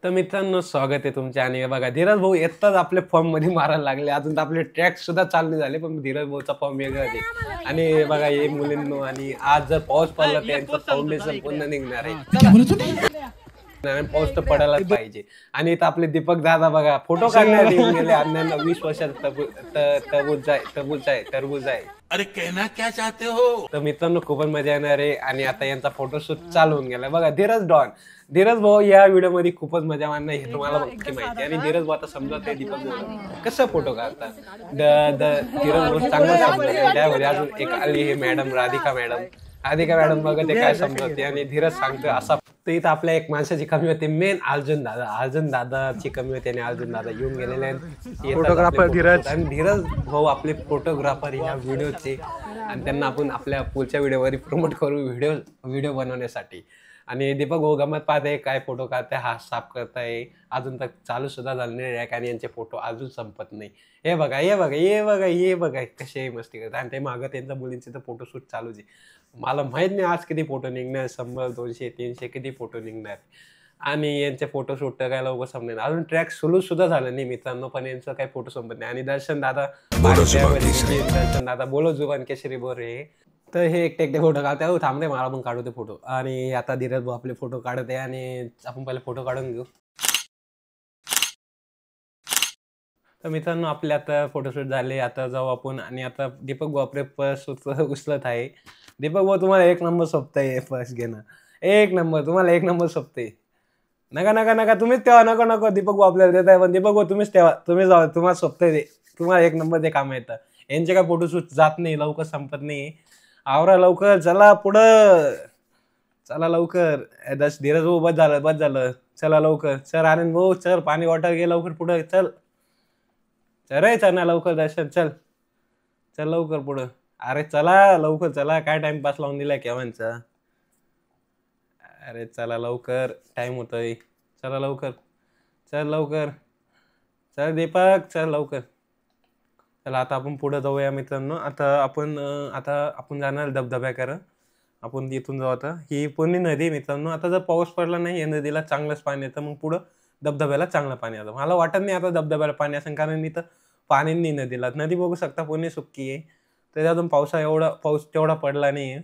तर मित्रांनो स्वागत आहे तुमच्या. आणि बघा धीरज भाऊ येताच आपले फॉर्म मध्ये मारायला लागले. अजून तर आपले ट्रॅक सुद्धा चालू झाले, पण धीरज भाऊचा फॉर्म वेगळा आहे. आणि बघा हे मुलींनो, आणि आज जर पाऊस पडला तर यांचं फाउंडेशन पुन्हा निघणार आहे. पाऊस तर पडायलाच पाहिजे. आणि इथं आपले दीपक दादा बघा फोटो काढण्यात येऊन गेले. अन्यांना 20 वर्षात टरबूज आहे. अरे कहना क्या चाहते हो? तर मित्रांनो खूपच मजा येणार आहे. आणि आता यांचा फोटोशूट चालू होऊन गेला. बघा धीरज भाऊ या व्हिडिओ मध्ये खूपच मजा मारणार हे तुम्हाला नक्की माहिती. आणि धीरज भाऊ आता समजत आहे दीपक भाऊ कसं फोटो काढतात. धीरज भाऊ चांगलं समजत. त्यामध्ये अजून एक आली हे मॅडम राधिका मॅडम बघा ते काय समजते. आणि धीरज सांगतोय असा. तर इथं आपल्या एक माणसाची कमी होती, मेन अर्जुन दादाची कमी होती. आणि अर्जुन दादा येऊन गेलेले आहेत फोटोग्राफर धीरज. आणि धीरज भाऊ आपले फोटोग्राफर या व्हिडिओचे. आणि त्यांना आपण आपल्या पुढच्या व्हिडिओवर प्रमोट करू व्हिडिओ बनवण्यासाठी. आणि दीपक भाऊ गमत पाहते काय फोटो काढताय, हा साफ करताय. अजून तक चालू सुद्धा झाले नाही. आणि यांचे फोटो अजून संपत नाही. हे बघा कसे मस्ती करतात. आणि ते मागं त्यांच्या मुलींचे तर फोटोशूट चालूच आहे. मला माहित नाही आज किती फोटो निघणार, 100 200 300 किती फोटो निघणार. आणि यांचे फोटोशूट तर काय लवकर संपणार. अजून ट्रॅक सुद्धा झालं नाही मित्रांनो, पण यांचं काही फोटो संपत नाही. आणि दर्शन दादा बोलो जुबान केशरी बोर रे. तर हे एकटे फोटो काढते. थांबते मला पण काढू ते फोटो. आणि आता धीरज भाऊ आपले फोटो काढत आहे. आणि आपण पहिले फोटो काढून घेऊ. तर मित्रांनो आपले आता फोटोशूट झाले. आता जाऊ आपण. आणि आता दीपक भाऊ आपले पर्स उचलत आहे. दीपक भाऊ तुम्हाला 1 नंबर सोपतंय पर्स घेणं. 1 नंबर तुम्हाला 1 नंबर सोपते. नका तुम्हीच तेव्हा नको दीपक भाऊ आपल्याला देत आहे. पण दीपक भाऊ तुम्हीच तेव्हा तुम्ही जाऊ, तुम्हाला सोपतंय ते. तुम्हाला 1 नंबर ते काम येतं. यांचे काय फोटोशूट जात नाही, लवकर संपत नाही. आवरा लवकर, चला पुढं, चला लवकर. धीरज भाऊ बस झालं चला लवकर. चल आनंद भाऊ चल, पाणी बॉटल घे लवकर पुढं. चल ना लवकर. दर्शन चल लवकर पुढं. अरे चला लवकर चला. काय टाइमपास लावून दिलाय केव्हांचा. अरे चला लवकर, टाइम होतोय. चला लवकर चल दीपक चल लवकर. चला आता आपण पुढे जाऊया मित्रांनो. आता आपण जाणार धबधब्याकडं. आपण तिथून जाऊ. आता ही पुणे नदी मित्रांनो. आता जर पाऊस पडला नाही या नदीला चांगलंच पाणी येतं, मग पुढं धबधब्याला चांगलं पाणी येतं. मला वाटत नाही आता धबधब्याला पाणी असेल, कारण इथं पाणी नाही नदीला. नदी बघू शकता पुणे सुक्की आहे. त्याच्यातून पाऊस तेवढा पडला नाही आहे.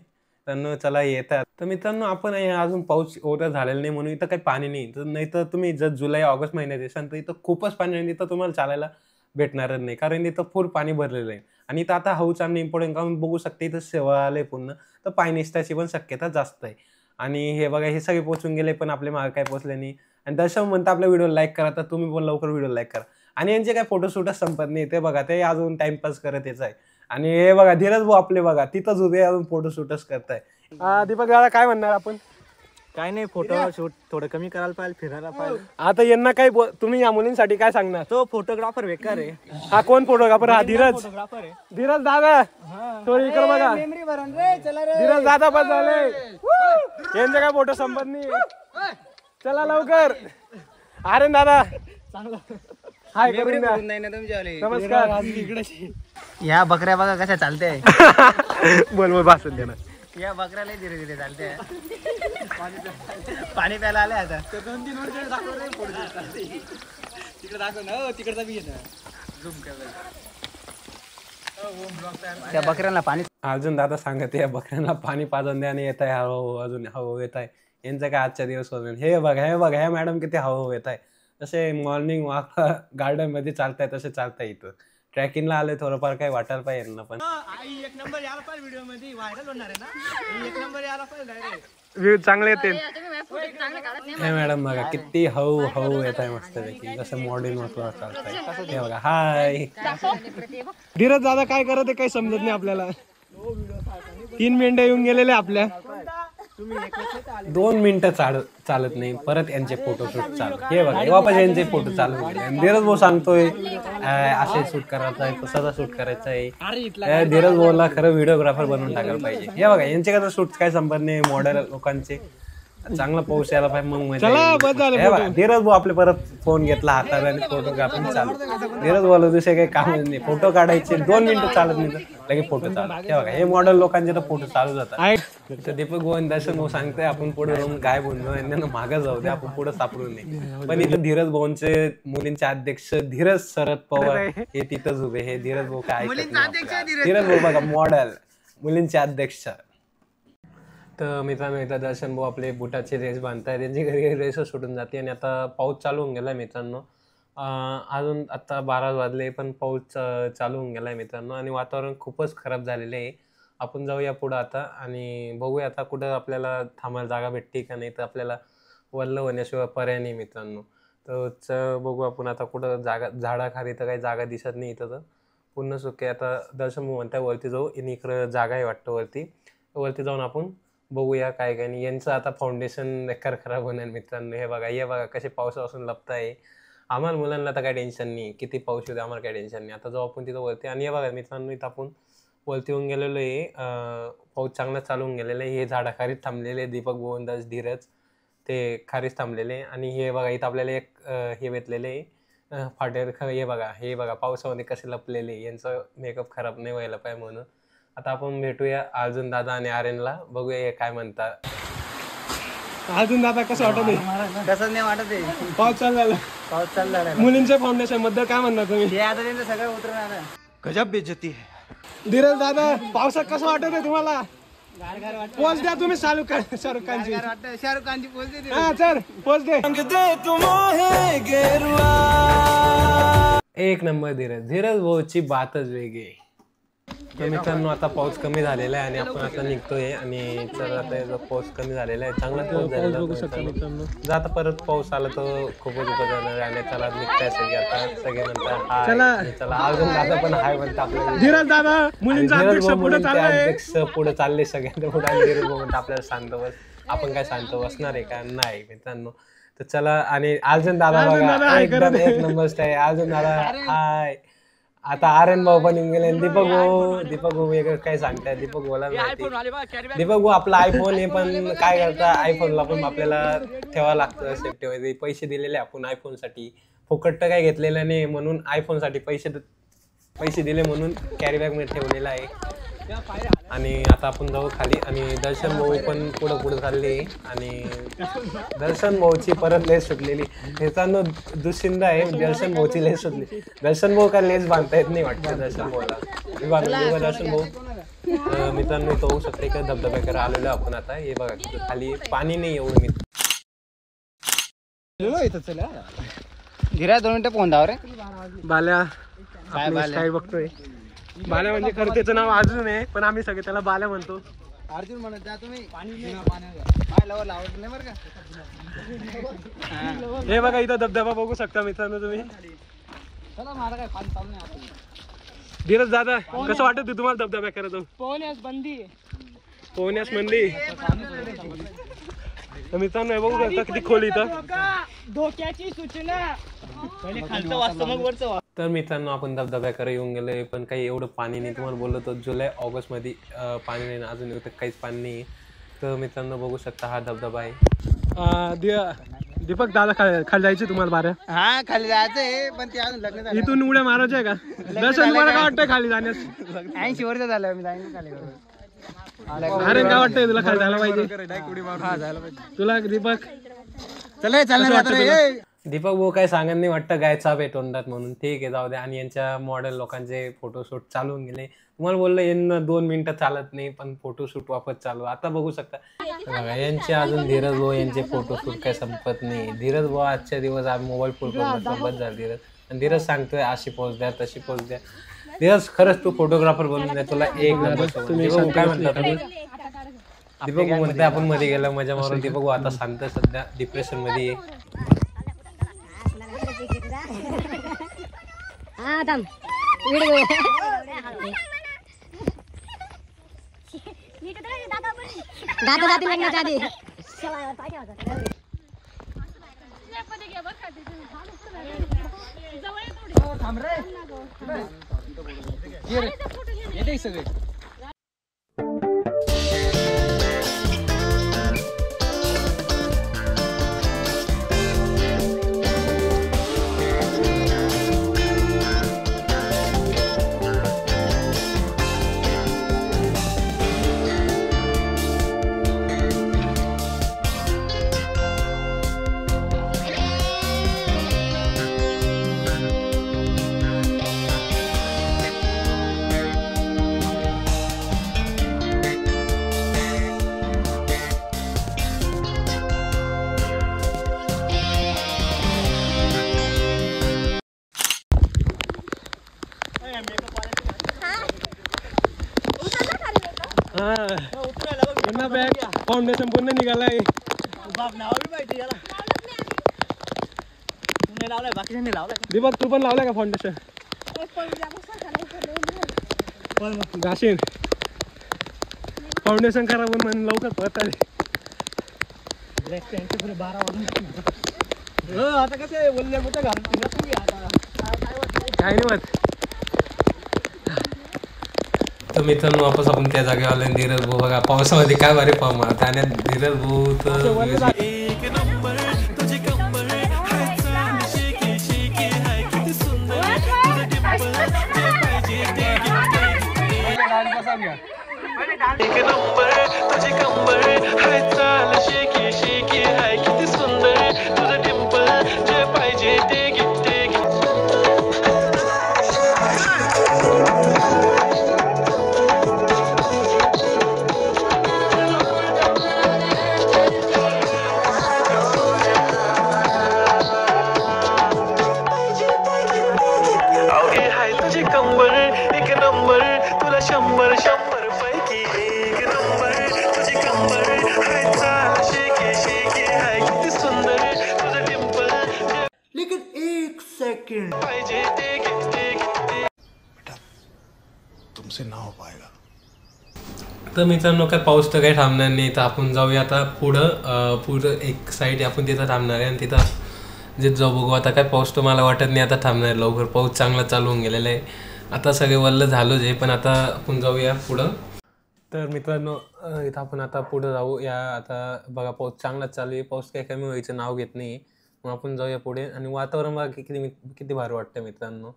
तर चला येतात. तर मित्रांनो आपण अजून पाऊस एवढा झालेला नाही म्हणून इथं काही पाणी नाही. तर नाही तर तुम्ही जर जुलै ऑगस्ट महिन्यात येसाल तर इथं खूपच पाणी आहे. इथं तुम्हाला चालायला भेटणारच नाही, कारण इथं फुल पाणी भरलेलं आहे. आणि इथं आता हळू चालणं इम्पॉर्टंट, कारण बघू शकते इथं सेवा आले पूर्ण, तर पाणी निसताची पण शक्यता जास्त आहे. आणि हे बघा हे सगळे पोहोचून गेले, पण आपले मार्ग काय पोहोचले नाही. आणि दर्शक म्हणता आपल्या व्हिडिओ लाईक करा, तर तुम्ही पण लवकर व्हिडिओ लाईक करा. आणि यांचे काय फोटोशूटच संपत नाही. ते बघा ते अजून टाइमपास करत यायचं आहे. आणि हे बघा धीरज भाऊ आपले बघा तिथंच उभे अजून फोटोशूटच करताय. दीपक दादा काय म्हणणार आपण. काय नाही, फोटोशूट थोडं कमी करायला पाहिजे, फिरायला पाहिजे. आता यांना काय तुम्ही या मुलींसाठी काय सांगणार. तो फोटोग्राफर बेकार आहे. हा कोण फोटोग्राफर. हा धीरज फोटोग्राफर आहे. धीरज दादा थोडी इकडे बघा. धीरज दादा बस झाले. यांचे काय फोटो संपत नाही. चला लवकर. अरे दादा चांगलं हाय करून द्या. नमस्कार. या बकऱ्या बघा कशा चालते. बोल भाषण देणार. या बकऱ्याला धीरे धीरे चालते. पाणी प्यायला आले आता. 2-3 वर्ष तिकडे दाखव ना, तिकडचा बी त्या बकऱ्यांना पाणी. अजून दादा सांगत या बकऱ्यांना पाणी पाजून द्या. आणि येत आहे हळूहळू, अजून हळूहळू येत आहे. यांचं काय आजच्या दिवस होऊन. हे बघा ह्या मॅडम किती हळूहळू येत आहे. तसे मॉर्निंग वॉक गार्डन मध्ये चालताय तसे चालताय. इथं ट्रॅकिंगला आले थोडंफार काही वाटायला पाहिजे यांना पण. 1 नंबर यायला पाहिजे, व्हिडिओ मध्ये व्हायरल होणार आहे ना. 1 नंबर यायला पाहिजे डायरेक्ट. व्ह्यू चांगले येते. हे मॅडम बघा किती हळू येत आहे मस्त पैकी. जसं मॉडर्न वाटलं चालतंय. हे बघा हाय. धीरज दादा काय करत आहे काही समजत नाही आपल्याला. 3 मिनिटं येऊन गेलेले आपल्या. 2 मिनिटं चालत नाही, परत यांचे फोटोशूट चालू. हे बघा वापस यांचे फोटो चालू झाले. धीरज भाऊ सांगतोय असे शूट करायचं आहे, तसाचा शूट करायचा आहे. धीरज भाऊला खरं व्हिडिओग्राफर बनवून टाकायला पाहिजे. हे बघा यांचे कसं शूट काय संबंध नाही. मॉडेल लोकांचे चांगला पाऊस यायला पाहिजे मग मजा चला, येईल. बस झालं हे बघा, धीरज भाऊ आपले परत फोन घेतला हातात आणि फोटो काढून चालू. धीरज भाऊ दुसरे काही काम नाही, फोटो काढायचे 2 मिनिटं चालत नाही तर लगेच फोटो चालू. हे बघा, हे मॉडेल लोकांचे तर फोटो चालू जातात. तर दीपक भाऊ आणि दर्शन भाऊ सांगते आपण पुढे जाऊन काय बोललो आणि त्यांना मागं जाऊ दे, आपण पुढे सापडू नये. पण इथं धीरज भाऊंचे मुलींचे अध्यक्ष धीरज शरद पवार हे तिथंच उभे. हे धीरज भाऊ काय ऐकत नाही आपलं. धीरज भाऊ बघा मॉडेल मुलींचे अध्यक्ष. तर मित्रांनो इथं दर्शन भाऊ आपले बुटाचे रेस बांधताय, त्यांची घरी रेस सुटून जाते आणि आता पाऊस चालू होऊन गेलाय मित्रांनो. अजून आता 12 वाजले पण पाऊस चालू होऊन गेलाय मित्रांनो आणि वातावरण खूपच खराब झालेलं आहे. आपण जाऊया पुढं आता आणि बघूया आता कुठं आपल्याला थांबायला जागा भेटते का नाही, तर आपल्याला वल्ल होण्याशिवाय पर्याय नाही मित्रांनो. तर बघू आपण आता कुठं जागा, झाडाखाली तर काही जागा दिसत नाही इथं, तर पूर्ण सुके. आता दर्शन भाऊ म्हणताय वरती जाऊ आणि इकडं जागा आहे वाटतं वरती जाऊन आपण बघूया काय काय नाही. यांचं आता फाउंडेशन खराब होणार मित्रांनो. हे बघा कसे पावसापासून लपताय. आम्हाला मुलांना तर काही टेन्शन नाही, किती पाऊस येऊ दे आम्हाला काही टेन्शन नाही. आता जाऊ आपण तिथं वरती आणि हे बघा मित्रांनो इथं आपण वरती होऊन गेलेलो आहे. पाऊस चांगला चालू होऊन गेलेला आहे. हे झाडाखालीच थांबलेले दीपक गोवंदास धीरज ते खारीच थांबलेले आणि हे बघा इथं आपल्याला एक हे भेटलेले आहे फाटेर. हे बघा पावसामध्ये कसे लपलेले. यांचं मेकअप खराब नाही व्हायला पाहिजे म्हणून. आता आपण भेटूया अर्जुन दादा आणि आर्यनला, बघूया हे काय म्हणतात. अजून दादा कसं वाटत आहे? कसं नाही वाटत आहे, पाऊस चालला आहे. मुलींच्या फाउंडेशन बद्दल काय म्हणणार तुम्ही? हे आता त्यांचं सगळं उतरून आता गजब बेइज्जती है. धीरज दादा पावसात कसं वाटत आहे तुम्हाला? पोच द्या तुम्ही शाहरुख खानची. वाटतं शाहरुख खानची पोच देते. हा सर पोच दे. एक नंबर धीरज भाऊची बातच वेगळी आहे. तर मित्रांनो आता पाऊस कमी झालेला आहे आणि आपण आता निघतोय आणि चल आता पाऊस कमी झालेला आहे, चांगला पाऊस झालेला आहे. जर आता परत पाऊस आला तर खूपच उपयोग जाणार आणि चला निघताय सगळे आता सगळे म्हणतात हाय. चला अजून दादा पण हाय म्हणतात आपल्याला. धीरज दादा मुलींचा अध्यक्ष पुढे चाललाय. अध्यक्ष पुढे चालले सगळ्यांच्या पुढे. धीरज भाऊ म्हणतात आपल्याला शांत बस. आपण काय शांत बसणार आहे का? नाही मित्रांनो. तर चला आणि अर्जुन दादा बघा एकदम एक नंबर स्टाईल. अर्जुन दादा हाय. आता आर्यन भाऊ पण गेले. दीपक भाऊ वेगळं काय सांगताय. दीपक भाऊला माहिती. दीपक भाऊ आपला आयफोन हे पण काय करता, आयफोनला पण आपल्याला ठेवावं लागतं सेफ्टीमध्ये. पैसे दिलेले आपण आयफोन साठी, फुकट तर काय घेतलेलं नाही म्हणून आयफोन साठी पैसे दिले म्हणून कॅरी बॅग मध्ये ठेवलेला आहे. आणि आता आपण जाऊ खाली आणि दर्शन भाऊ पण पुढे चालले आणि दर्शन भाऊची परत लेस सुटलेली. मित्रांनो दुसरींदा आहे दर्शन भाऊची लेस सुटली. दर्शन भाऊ काय लेस बांधता येत नाही वाटतं दर्शन भाऊला. दर्शन भाऊ मित्रांनो इथं होऊ शकते का धबधब्याकडे आलेलो आपण आता. हे बघा खाली पाणी नाही एवढं. धीरा 2 मिनिटं पोहंदावर बाल्या स्टाईल बघतोय. बाल्या म्हणजे खरं त्याचं नाव अर्जुन आहे पण आम्ही सगळे त्याला बाल्या म्हणतो. अर्जुन म्हणत जा तुम्ही. पाण्यावर लावत नाही बरं का. हे बघा इथं धबधबा बघू शकता मित्रांनो तुम्ही. चला मला काय पाणी चालू नाही आता. धीरज दादा कसं वाटत तुम्हाला धबधबा करत? पोहण्यास मंदी. तर मित्रांनो हे बघू शकता किती खोल इथं. धोक्याची सूचना. खालचं वाजतं मग वरचं. तर मित्रांनो आपण धबधब्याकडे येऊन गेलोय पण काही एवढं पाणी नाही. तुम्हाला बोललो तर जुलै ऑगस्ट मध्ये पाणी नाही, अजून इथं काहीच पाणी नाही. तर मित्रांनो बघू शकता हा धबधबा आहे. दीपक दादा खाली जायचे तुम्हाला बाऱ्या? हा खाली जायचंय पण ते अजून लग्न झालं. इथून उड्या मारायच्या का? दर्शन तुम्हाला काय वाटतंय खाली जाण्यास? 80 वर्ष झालं मी जाईन खाली. अरे काय वाटतंय तुला खाली जायला पाहिजे? तुला दीपक चला चालणार. दीपक भाऊ काय सांगत नाही वाटतं गाय चाप आहे तोंडात म्हणून. ठीक आहे जाऊ द्या. आणि यांच्या मॉडेल लोकांचे फोटोशूट चालू होऊन गेले. तुम्हाला बोललं यांना 2 मिनिटं चालत नाही पण फोटोशूट वापस चालू. आता बघू शकता बघा यांचे अजून धीरज भाऊ यांचे फोटोशूट काय संपत नाही. धीरज भाऊ आजच्या दिवस मोबाईल फुल करून संपत झाला धीरज. आणि धीरज सांगतोय अशी पोच द्या तशी पोच द्या. धीरज खरंच तू फोटोग्राफर बनून द्या तुला एक नंबर. तुम्ही काय म्हणता? दीपक भाऊ म्हणते आपण मध्ये गेला मजा मारून. दीपक भाऊ आता शांत सध्या डिप्रेशन मध्ये आहे. दादा लग्नाच्या आधी येते सगळे. फाउंडेशन पूर्ण निघालाय. बाप नाव बी माहिती याला. तुम्ही लावलाय बाकीच्यांनी लावलाय. दीपक तू पण लावलाय का फाउंडेशन? घाशीन फाउंडेशन करा म्हणून लवकर पळत आले. आता कसं आहे बोलले कुठं घालून तुम्ही आता काय नाही मत. तर मित्रांनो वापस आपण त्या जागेवर आलो. धीरज भाऊ बघा पावसामध्ये काय भारी फॉर्म मारत आणि धीरज भाऊ तर तर मित्रांनो काय पाऊस तर काही थांबणार नाही. तर आपण जाऊया आता पुढं एक साईड आपण तिथं थांबणार आहे आणि तिथं जे जाऊ बघू. आता काय पाऊस तर मला वाटत नाही आता थांबणार लवकर. पाऊस चांगला चालू होऊन गेलेला आहे. आता सगळे वल्ल झालोच आहे पण आता आपण जाऊया पुढं. तर मित्रांनो इथं आपण आता पुढं जाऊ या. आता बघा पाऊस चांगलाच चालू आहे. पाऊस काही कमी व्हायचं नाव घेत नाही. मग आपण जाऊया पुढे आणि वातावरण बघा किती भारी वाटतं मित्रांनो.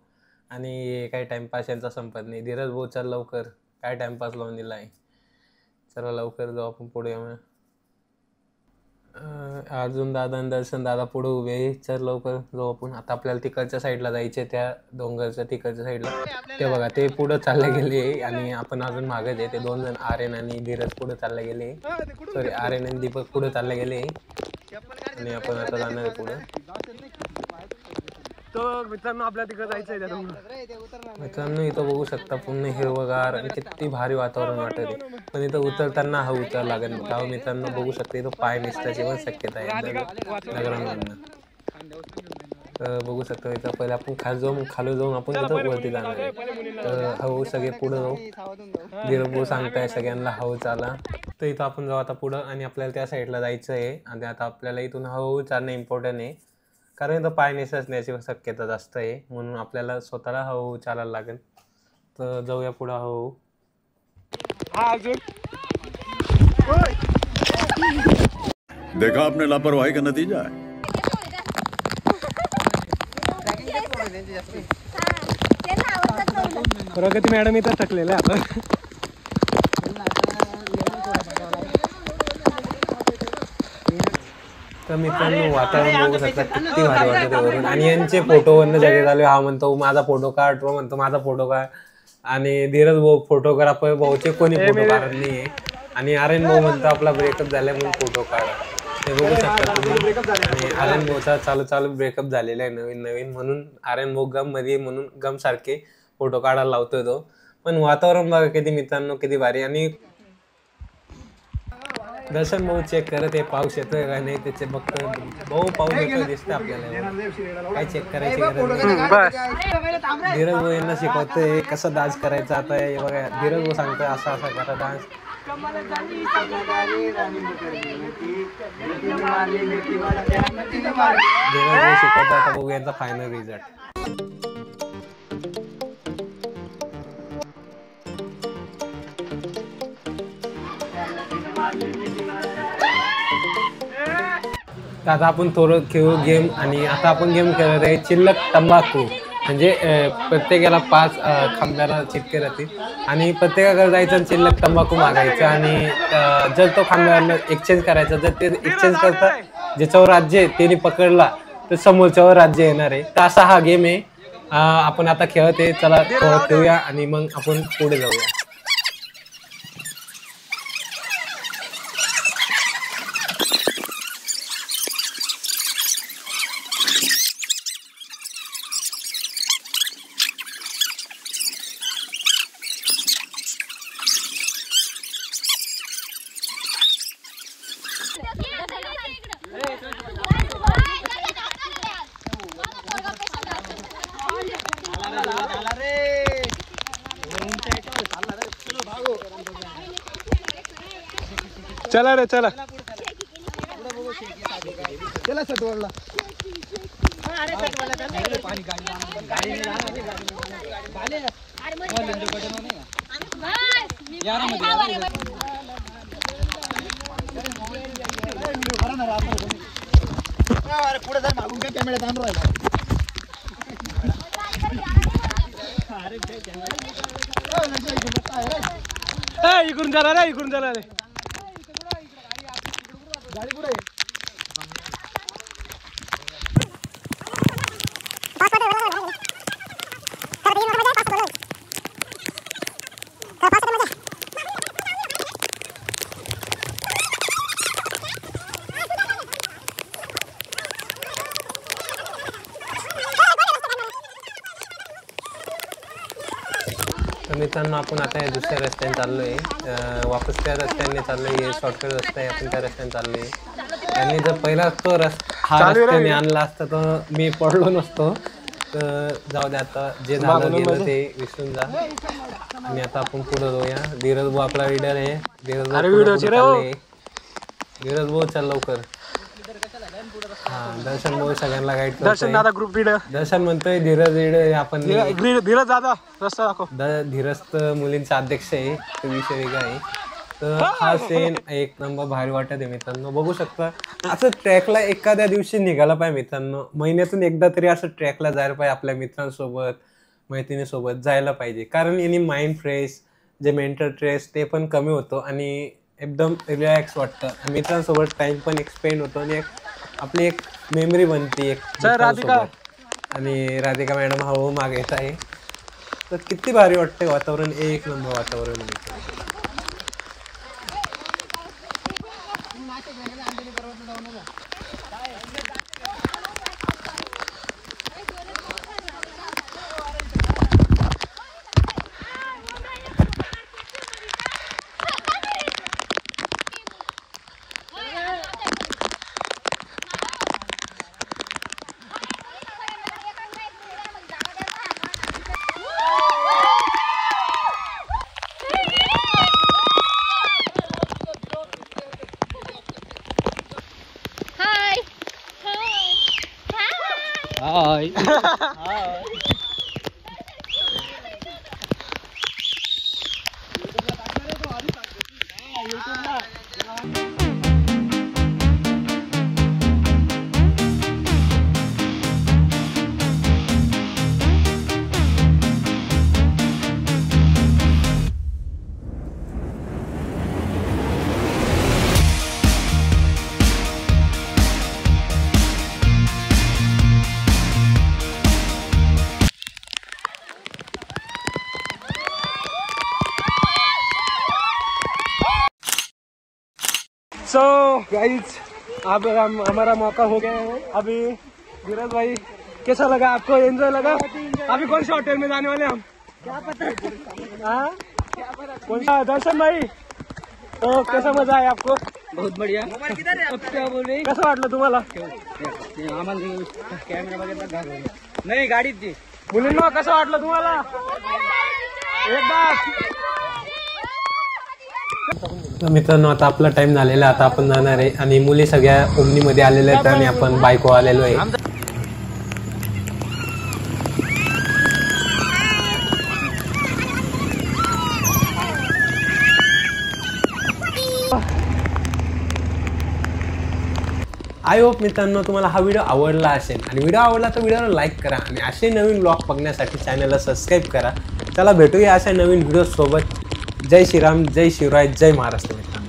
आणि काही टाईमपास यांचा संपत नाही. धीरज भाऊ चल लवकर काय टाईमपास लावून दिला आहे. चला लवकर जाऊ आपण पुढे. अर्जुन दादा आणि दर्शन दादा पुढे उभे आहे. चल लवकर जाऊ आपण. आता आपल्याला तिकडच्या साईडला जायचे त्या डोंगरच्या तिकडच्या साईडला. ते बघा ते पुढं चालले गेले आणि आपण अजून मागच आहे. ते 2 जण आर्यन आणि धीरज पुढे चालले गेले. सॉरी आर्यन आणि दीपक पुढे चालले गेले आणि आपण आता जाणार आहे पुढे. तर मित्रांनो आपल्या तिकडे जायचंय त्या डोंगर. मित्रांनो इथं बघू शकता पूर्ण हिरवगार आणि किती भारी वातावरण वाटत आहे. पण इथं उतरताना हा उतर लागेल का मित्रांनो बघू शकता. इथं पाय निसण्याची पण शक्यता आहे दगडांमधनं. तर बघू शकता इथं पहिले आपण खाली जाऊन आपण इथं वरती जाणार आहे. तर हळू सगळे पुढे जाऊ. धीरज भाऊ सांगताय सगळ्यांना हळू चाला. तर इथं आपण जाऊ आता पुढं आणि आपल्याला त्या साईडला जायचं आहे. आणि आता आपल्याला इथून हळू चालणं इम्पॉर्टंट आहे कारण इथं पाय निसण्याची शक्यता जास्त आहे. म्हणून आपल्याला स्वतःला हळू चालायला लागेल. तर जाऊया पुढं हळू. देखा आपने लापरवाही का नतीजा है. प्रगती मॅडम इथं थकलेलं आहे आपण. तर मित्रांनो वातावरण बघू शकता किती भारी वाटत वरून. आणि यांचे फोटो वरनं सगळे चालू. हा म्हणतो माझा फोटो काढ. तो म्हणतो माझा फोटो काढ. आणि धीरज भाऊ फोटोग्राफर भाऊचे कोणी फोटो काढत नाहीये. आणि आर्यन भाऊ म्हणतो आपला ब्रेकअप झालाय म्हणून फोटो काढा. ते बघू शकता तुम्ही. आणि आर्यन भाऊचा चालू ब्रेकअप झालेला आहे नवीन म्हणून आर्यन भाऊ गम मध्ये म्हणून गम सारखे फोटो काढायला लावतोय तो. पण वातावरण बघा किती मित्रांनो किती भारी. आणि दर्शन भाऊ चेक करत आहे पाऊस येतोय का नाही. त्याचे बघतो भाऊ पाऊस येतोय दिसतं आपल्याला. काय चेक करायची गरज नाही. धीरज भाऊ यांना शिकवतोय कसं डान्स करायचा. आता हे बघा धीरज भाऊ सांगतोय असा करा डान्स. धीरज भाऊ शिकवतो. आता बघू यांचा फायनल रिझल्ट. आता आपण थोडं खेळू गेम. आणि आता आपण गेम खेळत आहे चिल्लक तंबाखू. म्हणजे प्रत्येकाला 5 खांब्याला चिटके राहतील आणि प्रत्येकाकडे जायचं आणि चिल्लक तंबाखू मागायचं. आणि जर तो खांब्यावर एक्सचेंज करायचा. जर ते एक्सचेंज करता ज्याच्यावर राज्य आहे त्याने पकडला तर समोरच्यावर राज्य येणार आहे. तर असा हा गेम आहे. आपण आता खेळत आहे. चला खेळूया आणि मग आपण पुढे जाऊया. चला रे चला. चला सटवाडला. पुढे जा मागून काय कॅमेरा थांब राहिला. इकडून चला रे इकडून चला रे. गाडी पुढे तर मित्रांनो आपण आता या दुसऱ्या रस्त्याने चाललोय. वापस त्या रस्त्याने चाललोय. हे शॉर्टकट रस्ता आहे. आपण त्या रस्त्याने चाललोय. त्यांनी जर पहिला तो हा रस्त्याने आणला असता तर मी पडलो नसतो. तर जाऊ दे आता जे झालं गेलं ते विसरून जा. आणि आता आपण पुढे जाऊया. धीरज भाऊ आपला लीडर आहे. धीरज भाऊ चल लवकर. हा दर्शन भाऊ सगळ्यांना गाईड दर्शन दादा ग्रुप लीडर. दर्शन म्हणतोय धीरज आपण धीरज दादा रस्ता दाखव. धीरज तर मुलींचा अध्यक्ष आहे. तो विषय वेगळा आहे. तर हा सीन एक नंबर भारी वाटत आहे मित्रांनो. बघू शकता असं ट्रॅकला एखाद्या दिवशी निघाला पाहिजे मित्रांनो. महिन्यातून एकदा तरी असं ट्रॅकला जायला पाहिजे. आपल्या मित्रांसोबत मैत्रिणीसोबत जायला पाहिजे. कारण याने माइंड फ्रेश जे मेंटल स्ट्रेस ते पण कमी होतो आणि एकदम रिलॅक्स वाटतं. मित्रांसोबत टाइम पण एक स्पेंड होतो आणि आपली एक मेमरी बनते एक मित्रांसोबत. आणि राधिका मॅडम हा मागे येत आहे. तर किती भारी वाटते वातावरण. एक नंबर वातावरण. सो गाइस अब हमारा मौका हो गया है. अभी धीरज भाई कैसा लगा आपको? एंजॉय लगा? अभी कौन से होटल में जाने वाले हम? क्या पता. कौन सा? दर्शन भाई तो कैसा मजा आहे आपको? बहुत बढ़िया. क्या बोल रही? कसं वाटलं तुम्हाला? कॅमेरा बघितला नाही गाडीत ती. मुलींना कसं वाटलं तुम्हाला? एकदा मित्रांनो आता आपला टाइम झालेला. आता आपण जाणार आहे आणि मुली सगळ्या ओमनीमध्ये आलेल्या आहेत आणि आपण बायको आलेलो आहे. आय होप मित्रांनो तुम्हाला हा व्हिडिओ आवडला असेल. आणि व्हिडिओ आवडला तर व्हिडिओला लाईक करा आणि असे नवीन ब्लॉग बघण्यासाठी चॅनलला सबस्क्राईब करा. चला भेटूया अशा नवीन व्हिडिओ सोबत. जय श्रीराम, जय शिवराय, जय महाराष्ट्र मित्रांनो.